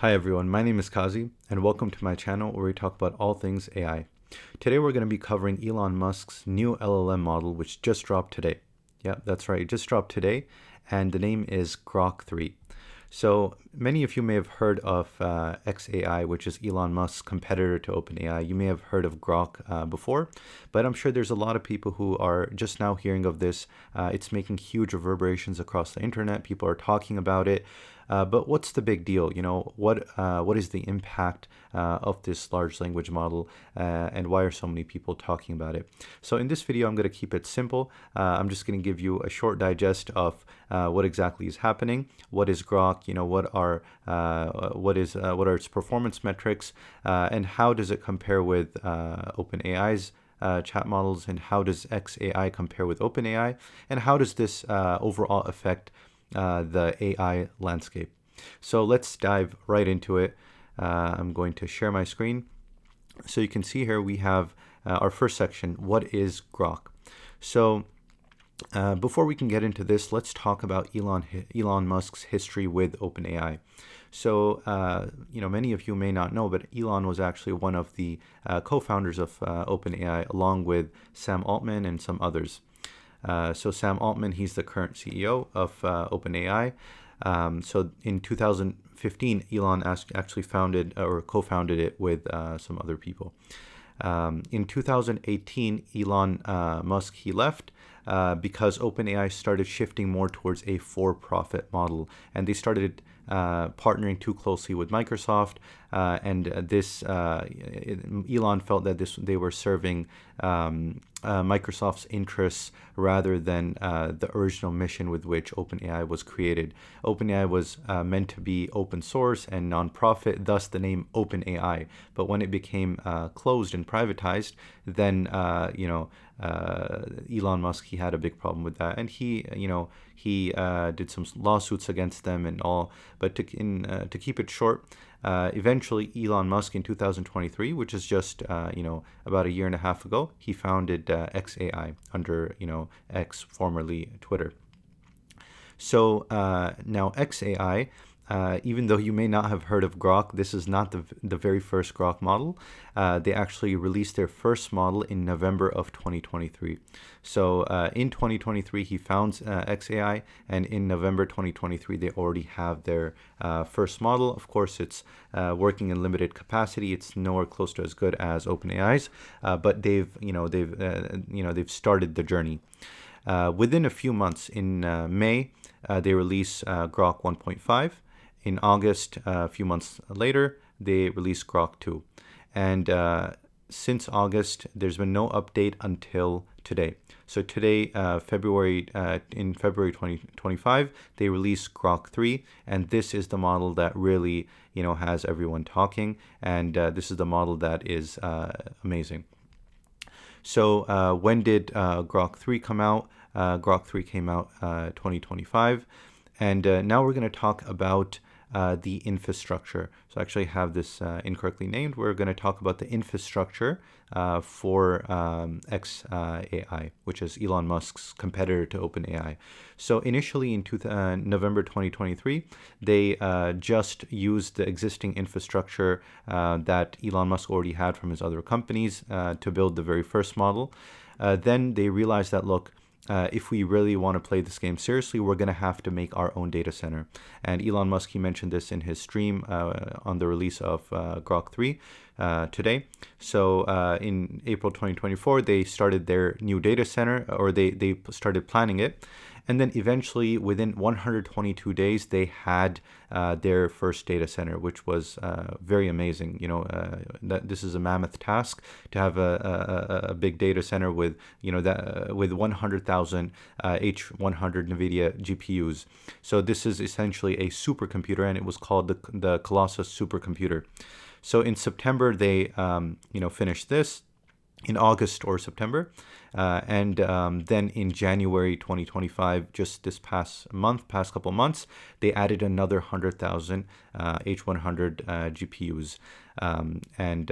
Hi everyone, my name is Kazi, and welcome to my channel where we talk about all things AI. Today we're going to be covering Elon Musk's new LLM model, which just dropped today. Yeah, that's right, it just dropped today, and the name is Grok 3. So many of you may have heard of XAI, which is Elon Musk's competitor to OpenAI. You may have heard of Grok before, but I'm sure there's a lot of people who are just now hearing of this. It's making huge reverberations across the internet. People are talking about it. But what's the big deal? What is the impact of this large language model, and why are so many people talking about it? So in this video, I'm going to keep it simple. I'm just going to give you a short digest of what exactly is happening. What is Grok? What are its performance metrics, and how does it compare with OpenAI's chat models, and how does XAI compare with OpenAI, and how does this overall affect the AI landscape? So let's dive right into it. I'm going to share my screen. So you can see here we have our first section, what is Grok? So before we can get into this, let's talk about Elon Musk's history with OpenAI. So, many of you may not know, but Elon was actually one of the co-founders of OpenAI, along with Sam Altman and some others. So Sam Altman, he's the current CEO of OpenAI. So in 2015, Elon actually founded or co-founded it with some other people. In 2018, Elon Musk, he left because OpenAI started shifting more towards a for-profit model, and they started partnering too closely with Microsoft, and Elon felt that they were serving Microsoft's interests rather than the original mission with which OpenAI was created. OpenAI was meant to be open source and nonprofit, thus the name OpenAI. But when it became closed and privatized, then Elon Musk, he had a big problem with that, and he did some lawsuits against them and all. But to keep it short, eventually Elon Musk in 2023, which is just about a year and a half ago, he founded XAI under X, formerly Twitter. So now XAI, even though you may not have heard of Grok, this is not the very first Grok model. They actually released their first model in November of 2023. So in 2023, he founds XAI, and in November 2023, they already have their first model. Of course, it's working in limited capacity. It's nowhere close to as good as OpenAI's, but they've started the journey. Within a few months, in May, they release Grok 1.5. In August, a few months later, they released Grok 2. And since August, there's been no update until today. So today, in February 2025, they released Grok 3, and this is the model that really, has everyone talking, and this is the model that is amazing. So when did Grok 3 come out? Grok 3 came out 2025, and now we're going to talk about the infrastructure. So I actually have this incorrectly named. We're going to talk about the infrastructure for XAI, which is Elon Musk's competitor to OpenAI. So initially in November 2023, they just used the existing infrastructure that Elon Musk already had from his other companies to build the very first model. Then they realized that, look, if we really want to play this game seriously, we're going to have to make our own data center. And Elon Musk, he mentioned this in his stream on the release of Grok 3 today. So in April 2024, they started their new data center, or they started planning it. And then eventually, within 122 days, they had their first data center, which was very amazing. That this is a mammoth task to have a big data center with with 100,000 H100 NVIDIA GPUs. So this is essentially a supercomputer, and it was called the Colossus supercomputer. So in September, they finished this. In August or September, and then in January 2025, just this past couple months, they added another 100,000 H100 GPUs, and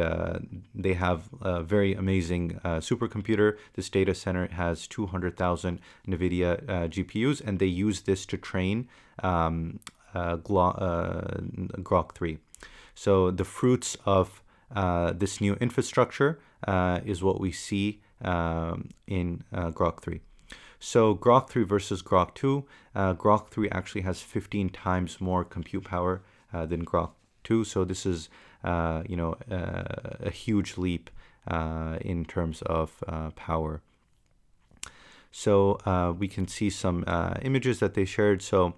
they have a very amazing supercomputer. This data center has 200,000 NVIDIA GPUs, and they use this to train Grok 3. So the fruits of this new infrastructure is what we see in Grok 3. So Grok 3 versus Grok 2, Grok 3 actually has 15 times more compute power than Grok 2. So this is, a huge leap in terms of power. So we can see some images that they shared. So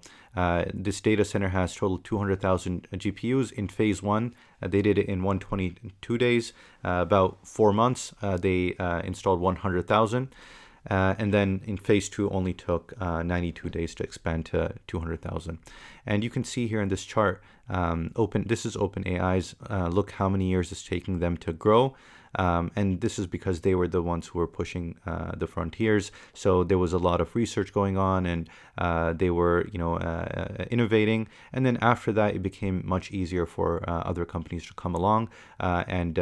this data center has total 200,000 GPUs. In phase one, they did it in 122 days, about 4 months. They installed 100,000. And then in phase two, only took 92 days to expand to 200,000. And you can see here in this chart, this is OpenAI's. Look how many years it's taking them to grow. And this is because they were the ones who were pushing the frontiers. So there was a lot of research going on, and they were, innovating. And then after that, it became much easier for other companies to come along and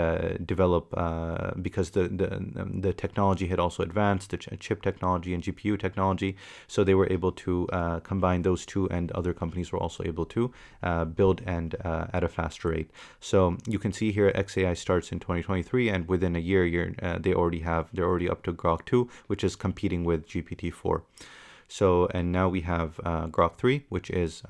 develop, because the technology had also advanced, the chip technology and GPU technology. So they were able to combine those two, and other companies were also able to build and at a faster rate. So you can see here, XAI starts in 2023, and within a year, they're already up to Grok 2, which is competing with GPT-4. So, and now we have Grok 3, which is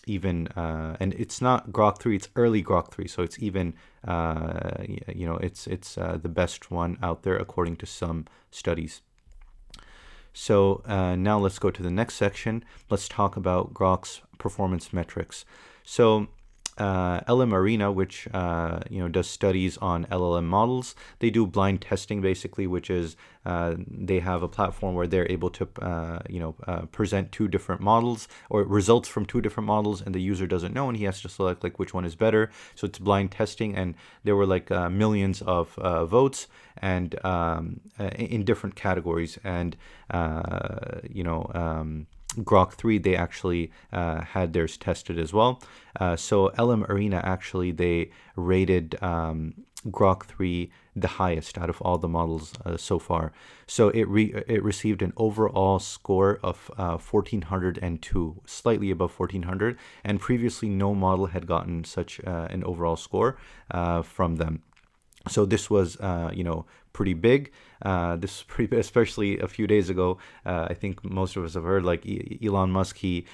even, and it's not Grok 3, it's early Grok 3. So it's even, it's the best one out there according to some studies. So now let's go to the next section. Let's talk about Grok's performance metrics. So LMArena, which does studies on LLM models, they do blind testing basically, which is they have a platform where they're able to present two different models or results from two different models, and the user doesn't know, and he has to select like which one is better. So it's blind testing, and there were like millions of votes and in different categories, and Grok 3, they actually had theirs tested as well. So LMArena, actually, they rated Grok 3 the highest out of all the models so far. So it received an overall score of 1402, slightly above 1400, and previously no model had gotten such an overall score from them. So this was, pretty big. This is pretty big, especially a few days ago. I think most of us have heard, like Elon Musk, he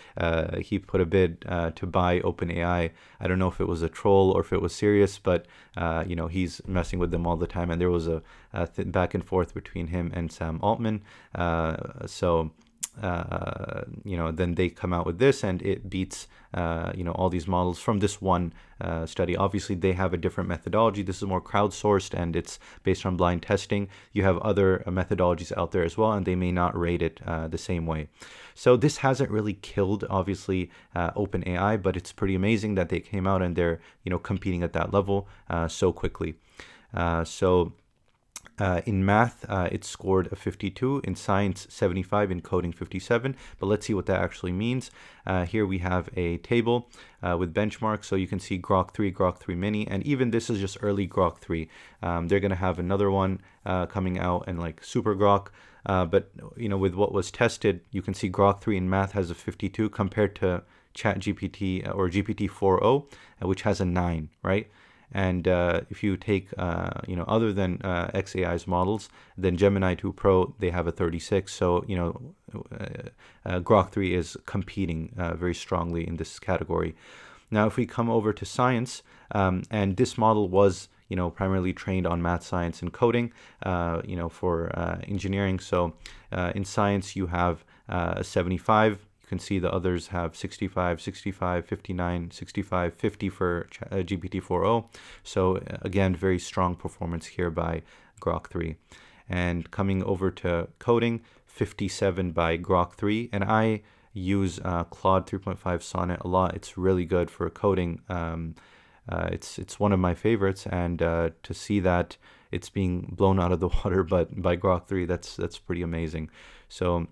put a bid to buy OpenAI. I don't know if it was a troll or if it was serious, but he's messing with them all the time. And there was a back and forth between him and Sam Altman. Then they come out with this, and it beats, all these models from this one study. Obviously, they have a different methodology. This is more crowdsourced, and it's based on blind testing. You have other methodologies out there as well, and they may not rate it the same way. So this hasn't really killed, obviously, OpenAI, but it's pretty amazing that they came out and they're, competing at that level so quickly. In math, it scored a 52, in science 75, in coding 57, but let's see what that actually means. Here we have a table with benchmarks, so you can see Grok 3, Grok 3 Mini, and even this is just early Grok 3. They're going to have another one coming out, and like Super Grok, but with what was tested, you can see Grok 3 in math has a 52 compared to ChatGPT or GPT-4o, which has a 9, right? And if you take, other than XAI's models, then Gemini 2 Pro, they have a 36. So, Grok 3 is competing very strongly in this category. Now, if we come over to science, and this model was, primarily trained on math, science, and coding, for engineering. So in science, you have a 75. Can see the others have 65, 65, 59, 65, 50 for GPT-4o. So again, very strong performance here by Grok 3. And coming over to coding, 57 by Grok 3. And I use Claude 3.5 Sonnet a lot. It's really good for coding. It's one of my favorites, and to see that it's being blown out of the water but by Grok 3, that's pretty amazing. So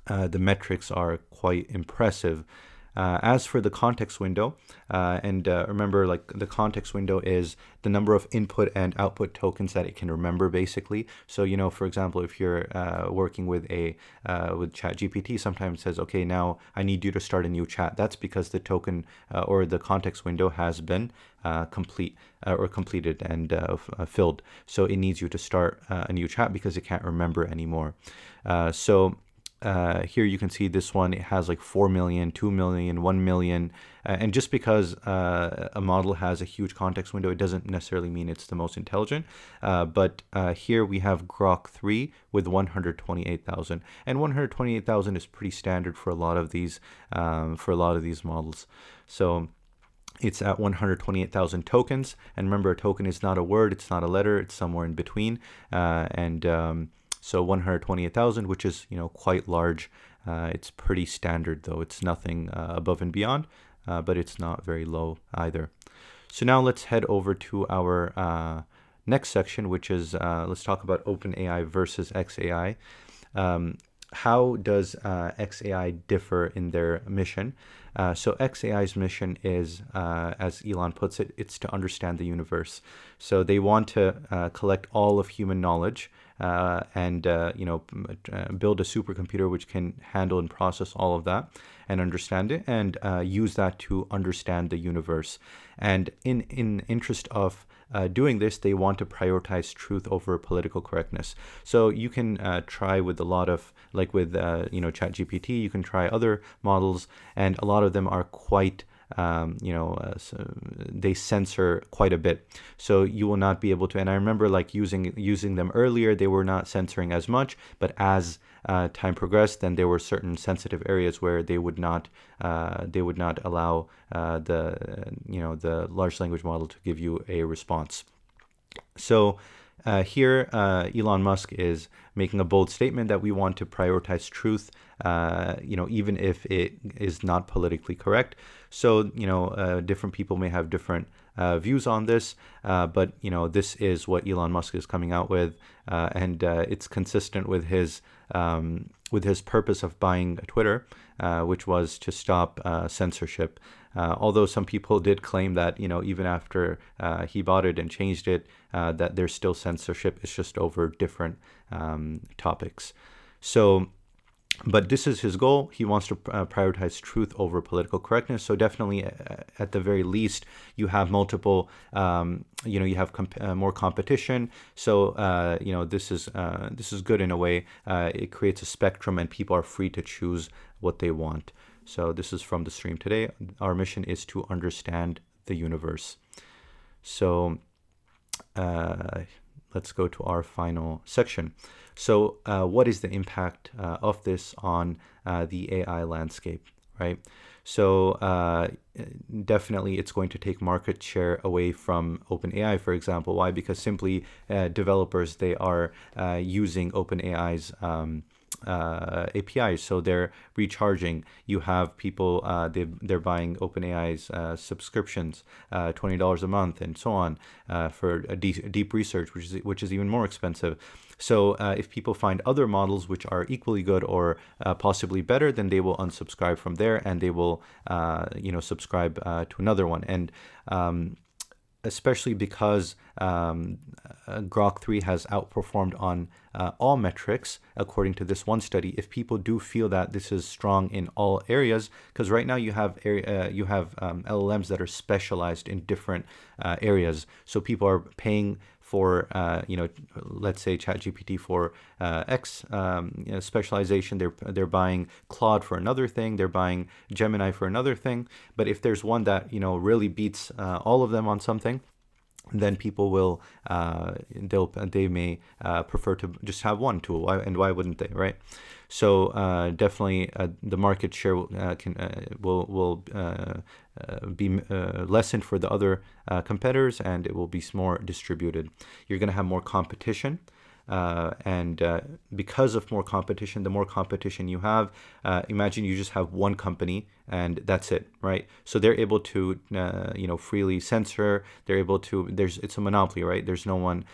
the metrics are quite impressive. As for the context window, remember, like, the context window is the number of input and output tokens that it can remember, basically. So, for example, if you're working with with ChatGPT, sometimes it says, okay, now I need you to start a new chat. That's because the token or the context window has been completed and filled. So it needs you to start a new chat because it can't remember anymore. Here you can see this one, it has like 4 million, 2 million, 1 million. And just because a model has a huge context window, it doesn't necessarily mean it's the most intelligent. But here we have Grok 3 with 128,000. And 128,000 is pretty standard for a lot of these models. So it's at 128,000 tokens. And remember, a token is not a word, it's not a letter, it's somewhere in between. So 128,000, which is, quite large. It's pretty standard, though. It's nothing above and beyond, but it's not very low either. So now let's head over to our next section, which is let's talk about OpenAI versus XAI. How does XAI differ in their mission? So XAI's mission is, as Elon puts it, it's to understand the universe. So they want to collect all of human knowledge and build a supercomputer which can handle and process all of that and understand it, and use that to understand the universe. And in interest of doing this, they want to prioritize truth over political correctness. So you can try with a lot of, like with ChatGPT, you can try other models, and a lot of them are quite they censor quite a bit. So you will not be able to, and I remember like using them earlier, they were not censoring as much, but as time progressed, then there were certain sensitive areas where they would not allow the large language model to give you a response. So here, Elon Musk is making a bold statement that we want to prioritize truth, even if it is not politically correct. So, different people may have different views on this, but, this is what Elon Musk is coming out with, and it's consistent with his purpose of buying Twitter, which was to stop censorship. Although some people did claim that, even after he bought it and changed it, that there's still censorship. It's just over different topics. So, but this is his goal. He wants to prioritize truth over political correctness. So definitely, at the very least, you have multiple, you have more competition. So, this is good in a way. It creates a spectrum and people are free to choose what they want. So this is from the stream today. Our mission is to understand the universe. So let's go to our final section. So what is the impact of this on the AI landscape, right? So definitely it's going to take market share away from OpenAI, for example. Why? Because simply developers, they are using OpenAI's APIs, so they're recharging. You have people they're buying OpenAI's subscriptions, $20 a month, and so on, for a deep research, which is even more expensive. So if people find other models which are equally good or possibly better, then they will unsubscribe from there and they will subscribe to another one. And especially because Grok 3 has outperformed on all metrics, according to this one study. If people do feel that this is strong in all areas, because right now you have LLMs that are specialized in different areas, so people are paying for let's say ChatGPT for X specialization. They're buying Claude for another thing. They're buying Gemini for another thing. But if there's one that really beats all of them on something, then people will they may prefer to just have one tool. Why wouldn't they, right? So definitely the market share will be lessened for the other competitors, and it will be more distributed. You're going to have more competition. And because of more competition, the more competition you have, imagine you just have one company and that's it, right? So they're able to, freely censor. They're able to. It's a monopoly, right? There's no one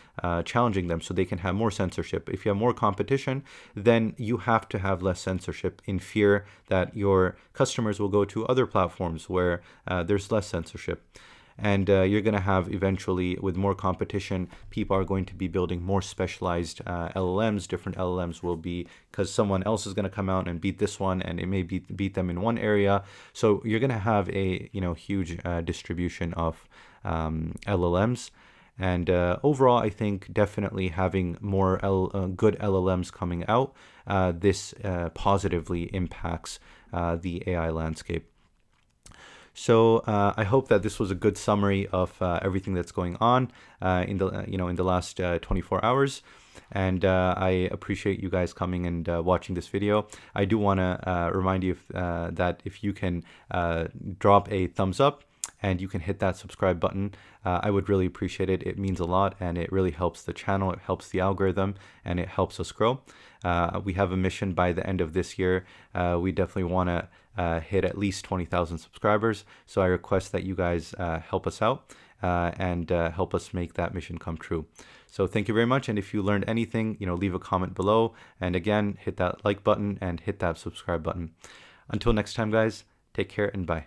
challenging them, so they can have more censorship. If you have more competition, then you have to have less censorship in fear that your customers will go to other platforms where there's less censorship. And you're going to have eventually, with more competition, people are going to be building more specialized LLMs. Different LLMs will be, because someone else is going to come out and beat this one, and it may beat them in one area. So you're going to have a huge distribution of LLMs. And overall, I think definitely having more good LLMs coming out, this positively impacts the AI landscape. So I hope that this was a good summary of everything that's going on in the last 24 hours. And I appreciate you guys coming and watching this video. I do want to remind you that if you can drop a thumbs up and you can hit that subscribe button, I would really appreciate it. It means a lot, and it really helps the channel. It helps the algorithm, and it helps us grow. We have a mission by the end of this year. We definitely want to hit at least 20,000 subscribers. So I request that you guys help us out and help us make that mission come true. So thank you very much. And if you learned anything, leave a comment below. And again, hit that like button and hit that subscribe button. Until next time, guys, take care and bye.